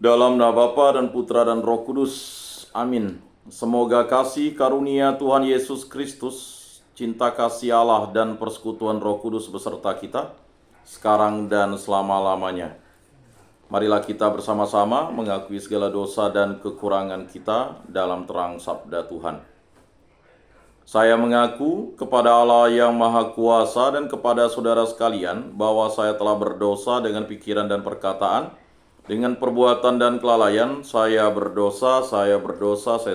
Dalam nama Bapa dan Putra dan Roh Kudus. Amin. Semoga kasih karunia Tuhan Yesus Kristus, cinta kasih Allah dan persekutuan Roh Kudus beserta kita, sekarang dan selama-lamanya. Marilah kita bersama-sama mengakui segala dosa dan kekurangan kita dalam terang sabda Tuhan. Saya mengaku kepada Allah yang Maha Kuasa dan kepada saudara sekalian bahwa saya telah berdosa dengan pikiran dan perkataan, dengan perbuatan dan kelalaian. Saya berdosa, saya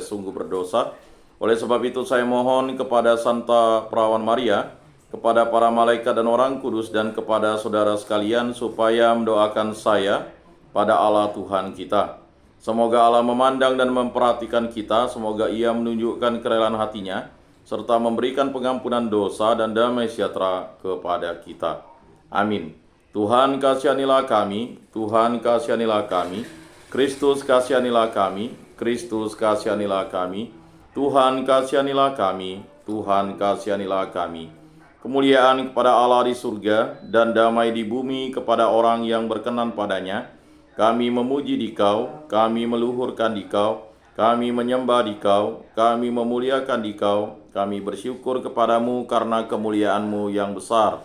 sungguh berdosa. Oleh sebab itu saya mohon kepada Santa Perawan Maria, kepada para malaikat dan orang kudus, dan kepada saudara sekalian supaya mendoakan saya pada Allah Tuhan kita. Semoga Allah memandang dan memperhatikan kita, semoga Ia menunjukkan kerelaan hatinya, serta memberikan pengampunan dosa dan damai sejahtera kepada kita. Amin. Tuhan kasihanilah kami, Tuhan kasihanilah kami, Kristus kasihanilah kami, Kristus kasihanilah kami, Tuhan kasihanilah kami, Tuhan kasihanilah kami. Kemuliaan kepada Allah di surga dan damai di bumi kepada orang yang berkenan padanya. Kami memuji Dikau, kami meluhurkan Dikau, kami menyembah Dikau, kami memuliakan Dikau, kami bersyukur kepadamu karena kemuliaan-Mu yang besar.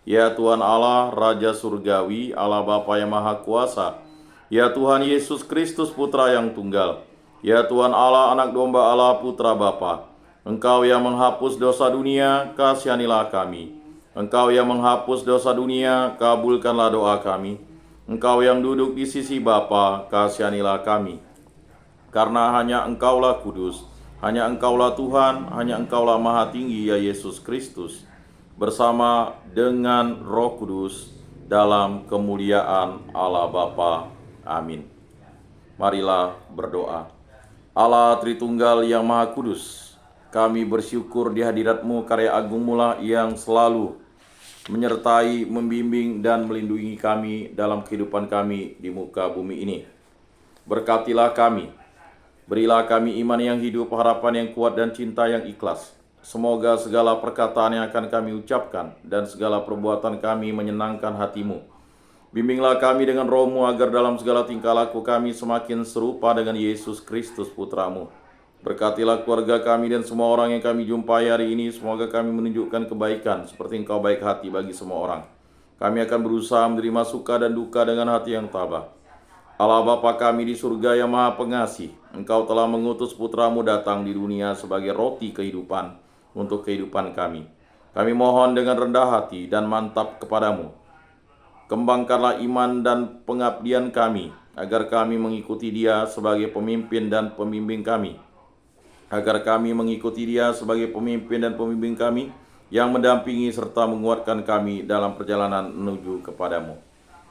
Ya Tuhan Allah, Raja Surgawi, Allah Bapa yang Maha Kuasa. Ya Tuhan Yesus Kristus, Putra yang Tunggal. Ya Tuhan Allah, Anak Domba Allah, Putra Bapa. Engkau yang menghapus dosa dunia, kasihanilah kami. Engkau yang menghapus dosa dunia, kabulkanlah doa kami. Engkau yang duduk di sisi Bapa, kasihanilah kami. Karena hanya Engkaulah kudus, hanya Engkaulah Tuhan, hanya Engkaulah Maha Tinggi, ya Yesus Kristus, bersama dengan Roh Kudus, dalam kemuliaan Allah Bapa. Amin. Marilah berdoa. Allah Tritunggal yang Maha Kudus, kami bersyukur di hadirat-Mu, karya agung-Mu lah yang selalu menyertai, membimbing, dan melindungi kami dalam kehidupan kami di muka bumi ini. Berkatilah kami, berilah kami iman yang hidup, harapan yang kuat, dan cinta yang ikhlas. Semoga segala perkataan yang akan kami ucapkan dan segala perbuatan kami menyenangkan hati-Mu. Bimbinglah kami dengan Roh-Mu agar dalam segala tingkah laku kami semakin serupa dengan Yesus Kristus, Putra-Mu. Berkatilah keluarga kami dan semua orang yang kami jumpai hari ini. Semoga kami menunjukkan kebaikan seperti Engkau baik hati bagi semua orang. Kami akan berusaha menerima suka dan duka dengan hati yang tabah. Allah Bapa kami di surga yang Maha Pengasih, Engkau telah mengutus Putra-Mu datang di dunia sebagai roti kehidupan untuk kehidupan kami. Kami mohon dengan rendah hati dan mantap kepadamu. Kembangkanlah iman dan pengabdian kami, agar kami mengikuti Dia sebagai pemimpin dan pembimbing kami. Agar kami mengikuti Dia sebagai pemimpin dan pembimbing kami, yang mendampingi serta menguatkan kami dalam perjalanan menuju kepadamu.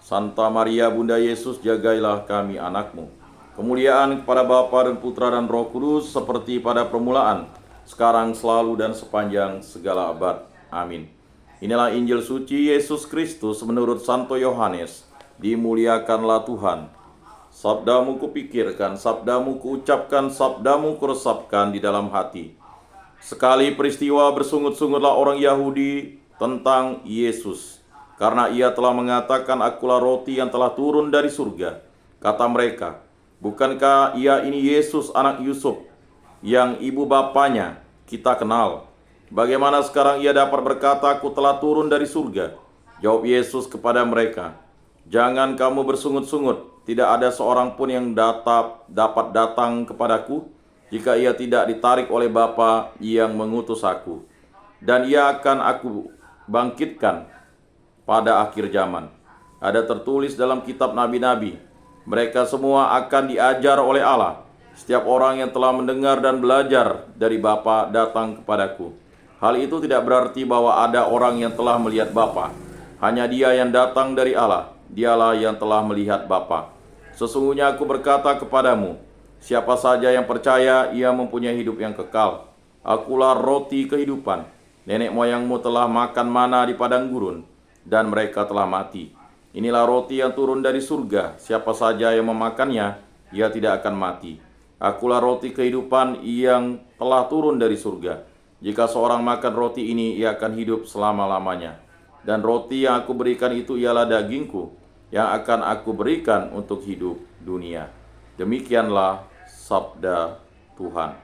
Santa Maria Bunda Yesus, jagailah kami anak-Mu. Kemuliaan kepada Bapa dan Putra dan Roh Kudus, seperti pada permulaan, sekarang, selalu, dan sepanjang segala abad. Amin. Inilah Injil suci Yesus Kristus menurut Santo Yohanes. Dimuliakanlah Tuhan. Sabda-Mu kupikirkan, Sabda-Mu kuucapkan, Sabda-Mu kuresapkan di dalam hati. Sekali peristiwa bersungut-sungutlah orang Yahudi tentang Yesus, karena Ia telah mengatakan, "Akulah roti yang telah turun dari surga." Kata mereka, "Bukankah Ia ini Yesus anak Yusuf, yang ibu bapanya kita kenal? Bagaimana sekarang Ia dapat berkata, 'Aku telah turun dari surga'?" Jawab Yesus kepada mereka, "Jangan kamu bersungut-sungut. Tidak ada seorang pun yang dapat datang kepadaku jika ia tidak ditarik oleh Bapa yang mengutus aku. Dan Ia akan aku bangkitkan pada akhir zaman. Ada tertulis dalam kitab nabi-nabi, mereka semua akan diajar oleh Allah. Setiap orang yang telah mendengar dan belajar dari Bapa datang kepadaku. Hal itu tidak berarti bahwa ada orang yang telah melihat Bapa. Hanya Dia yang datang dari Allah, Dialah yang telah melihat Bapa. Sesungguhnya aku berkata kepadamu, siapa saja yang percaya, ia mempunyai hidup yang kekal. Akulah roti kehidupan. Nenek moyangmu telah makan mana di padang gurun, dan mereka telah mati. Inilah roti yang turun dari surga. Siapa saja yang memakannya, ia tidak akan mati. Akulah roti kehidupan yang telah turun dari surga. Jika seorang makan roti ini, ia akan hidup selama-lamanya. Dan roti yang aku berikan itu ialah dagingku, yang akan aku berikan untuk hidup dunia. Demikianlah sabda Tuhan.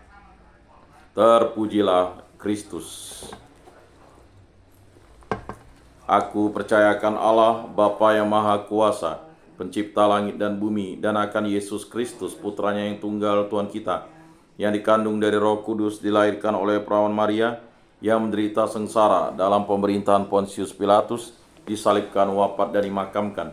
Terpujilah Kristus. Aku percayakan Allah, Bapa yang Maha Kuasa, pencipta langit dan bumi, dan akan Yesus Kristus, putranya yang tunggal Tuhan kita, yang dikandung dari Roh Kudus, dilahirkan oleh perawan Maria, yang menderita sengsara dalam pemerintahan Pontius Pilatus, disalibkan, wafat, dan dimakamkan,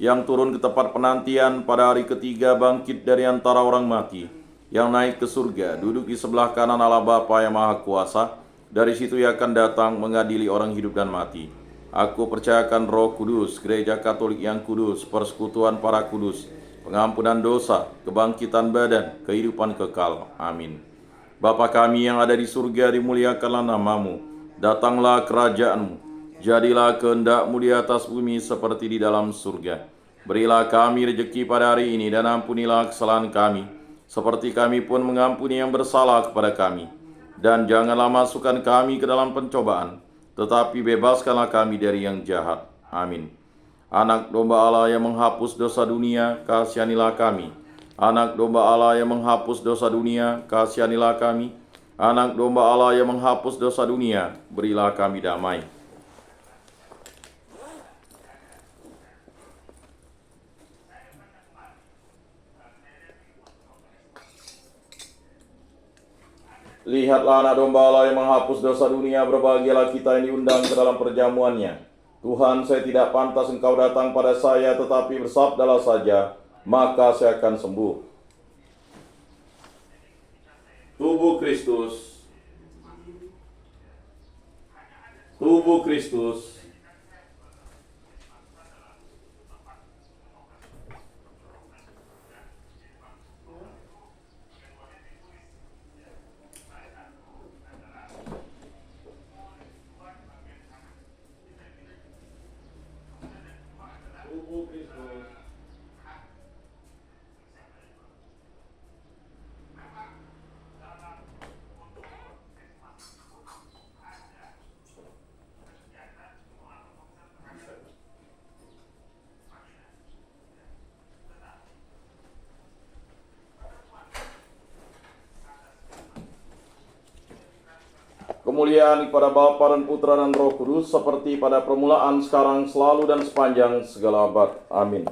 yang turun ke tempat penantian, pada hari ketiga bangkit dari antara orang mati, yang naik ke surga, duduk di sebelah kanan Allah Bapa yang Maha Kuasa. Dari situ ia akan datang mengadili orang hidup dan mati. Aku percayakan Roh Kudus, Gereja Katolik yang kudus, persekutuan para kudus, pengampunan dosa, kebangkitan badan, kehidupan kekal. Amin. Bapa kami yang ada di surga, dimuliakanlah namamu. Datanglah kerajaanmu. Jadilah kehendak-mu di atas bumi seperti di dalam surga. Berilah kami rezeki pada hari ini, dan ampunilah kesalahan kami, seperti kami pun mengampuni yang bersalah kepada kami. Dan janganlah masukkan kami ke dalam pencobaan, tetapi bebaskanlah kami dari yang jahat. Amin. Anak domba Allah yang menghapus dosa dunia, kasihanilah kami. Anak domba Allah yang menghapus dosa dunia, kasihanilah kami. Anak domba Allah yang menghapus dosa dunia, berilah kami damai. Lihatlah anak domba Allah yang menghapus dosa dunia, berbahagialah kita yang diundang ke dalam perjamuannya. Tuhan, saya tidak pantas Engkau datang pada saya, tetapi bersabdalah saja, maka saya akan sembuh. Tubuh Kristus. Tubuh Kristus. Kemuliaan kepada Bapa dan Putra dan Roh Kudus, seperti pada permulaan, sekarang, selalu, dan sepanjang segala abad. Amin.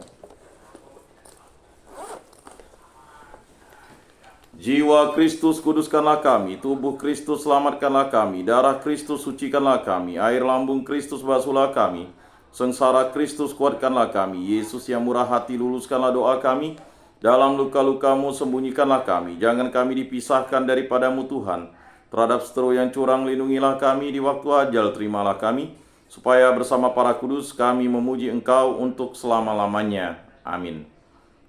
Jiwa Kristus kuduskanlah kami, tubuh Kristus selamatkanlah kami, darah Kristus sucikanlah kami, air lambung Kristus basuhlah kami, sengsara Kristus kuatkanlah kami, Yesus yang murah hati luluskanlah doa kami, dalam luka-lukamu sembunyikanlah kami, jangan kami dipisahkan daripadamu Tuhan. Terhadap seteru yang curang lindungilah kami, di waktu ajal terimalah kami, supaya bersama para kudus kami memuji Engkau untuk selama-lamanya. Amin.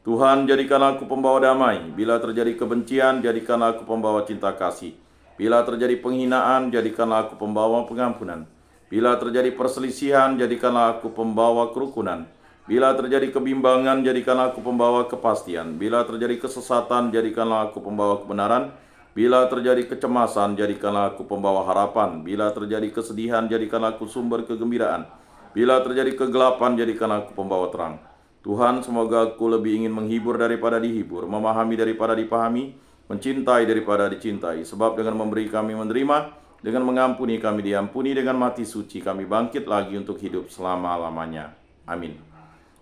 Tuhan, jadikanlah aku pembawa damai. Bila terjadi kebencian, jadikanlah aku pembawa cinta kasih. Bila terjadi penghinaan, jadikanlah aku pembawa pengampunan. Bila terjadi perselisihan, jadikanlah aku pembawa kerukunan. Bila terjadi kebimbangan, jadikanlah aku pembawa kepastian. Bila terjadi kesesatan, jadikanlah aku pembawa kebenaran. Bila terjadi kecemasan, jadikanlah aku pembawa harapan. Bila terjadi kesedihan, jadikanlah aku sumber kegembiraan. Bila terjadi kegelapan, jadikanlah aku pembawa terang. Tuhan, semoga aku lebih ingin menghibur daripada dihibur, memahami daripada dipahami, mencintai daripada dicintai. Sebab dengan memberi kami menerima, dengan mengampuni kami diampuni, dengan mati suci kami bangkit lagi untuk hidup selama-lamanya. Amin.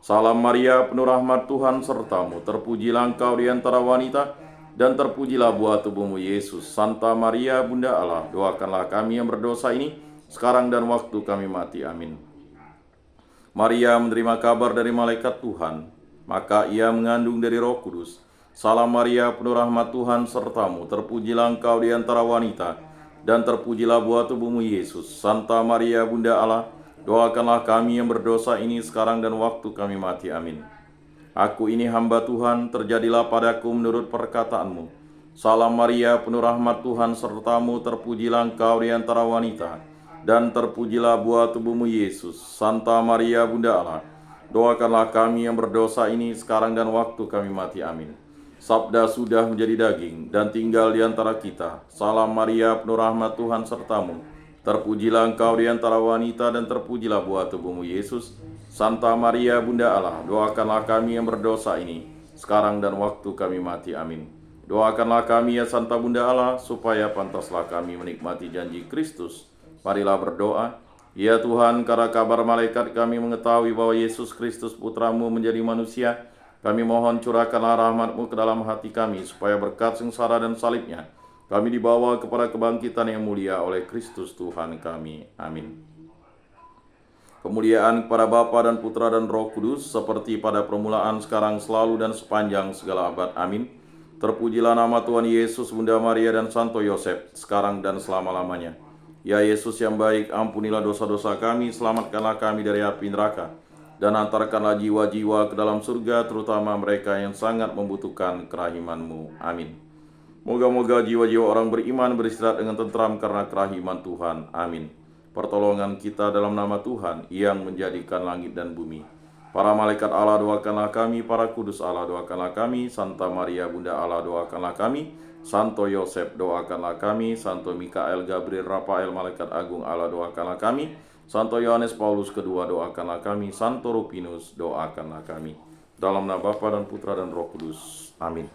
Salam Maria, penuh rahmat Tuhan sertamu, terpujilah engkau di antara wanita, dan terpujilah buah tubuhmu Yesus. Santa Maria, Bunda Allah, doakanlah kami yang berdosa ini, sekarang dan waktu kami mati. Amin. Maria menerima kabar dari malaikat Tuhan, maka ia mengandung dari Roh Kudus. Salam Maria, penuh rahmat Tuhan sertamu, terpujilah engkau di antara wanita, dan terpujilah buah tubuhmu Yesus. Santa Maria, Bunda Allah, doakanlah kami yang berdosa ini, sekarang dan waktu kami mati. Amin. Aku ini hamba Tuhan, terjadilah padaku menurut perkataanmu. Salam Maria, penuh rahmat Tuhan sertamu, terpujilah engkau di antara wanita, dan terpujilah buah tubuhmu Yesus. Santa Maria, Bunda Allah, doakanlah kami yang berdosa ini, sekarang dan waktu kami mati. Amin. Sabda sudah menjadi daging, dan tinggal di antara kita. Salam Maria, penuh rahmat Tuhan sertamu, terpujilah engkau di antara wanita, dan terpujilah buah tubuhmu Yesus. Santa Maria Bunda Allah, doakanlah kami yang berdosa ini, sekarang dan waktu kami mati. Amin. Doakanlah kami ya Santa Bunda Allah, supaya pantaslah kami menikmati janji Kristus. Marilah berdoa. Ya Tuhan, karena kabar malaikat kami mengetahui bahwa Yesus Kristus Putramu menjadi manusia, kami mohon curahkanlah rahmat-Mu ke dalam hati kami, supaya berkat sengsara dan salibnya, kami dibawa kepada kebangkitan yang mulia oleh Kristus Tuhan kami. Amin. Kemuliaan kepada Bapa dan Putra dan Roh Kudus, seperti pada permulaan, sekarang, selalu, dan sepanjang segala abad. Amin. Terpujilah nama Tuhan Yesus, Bunda Maria, dan Santo Yosef, sekarang dan selama-lamanya. Ya Yesus yang baik, ampunilah dosa-dosa kami, selamatkanlah kami dari api neraka, dan antarkanlah jiwa-jiwa ke dalam surga, terutama mereka yang sangat membutuhkan kerahiman-Mu. Amin. Moga-moga jiwa-jiwa orang beriman beristirahat dengan tentram karena kerahiman Tuhan. Amin. Pertolongan kita dalam nama Tuhan yang menjadikan langit dan bumi. Para malaikat Allah, doakanlah kami. Para kudus Allah, doakanlah kami. Santa Maria Bunda Allah, doakanlah kami. Santo Yosef, doakanlah kami. Santo Mikael, Gabriel, Rafael, malaikat agung Allah, doakanlah kami. Santo Yohanes Paulus II, doakanlah kami. Santo Rupinus, doakanlah kami. Dalam nama Bapa dan Putra dan Roh Kudus. Amin.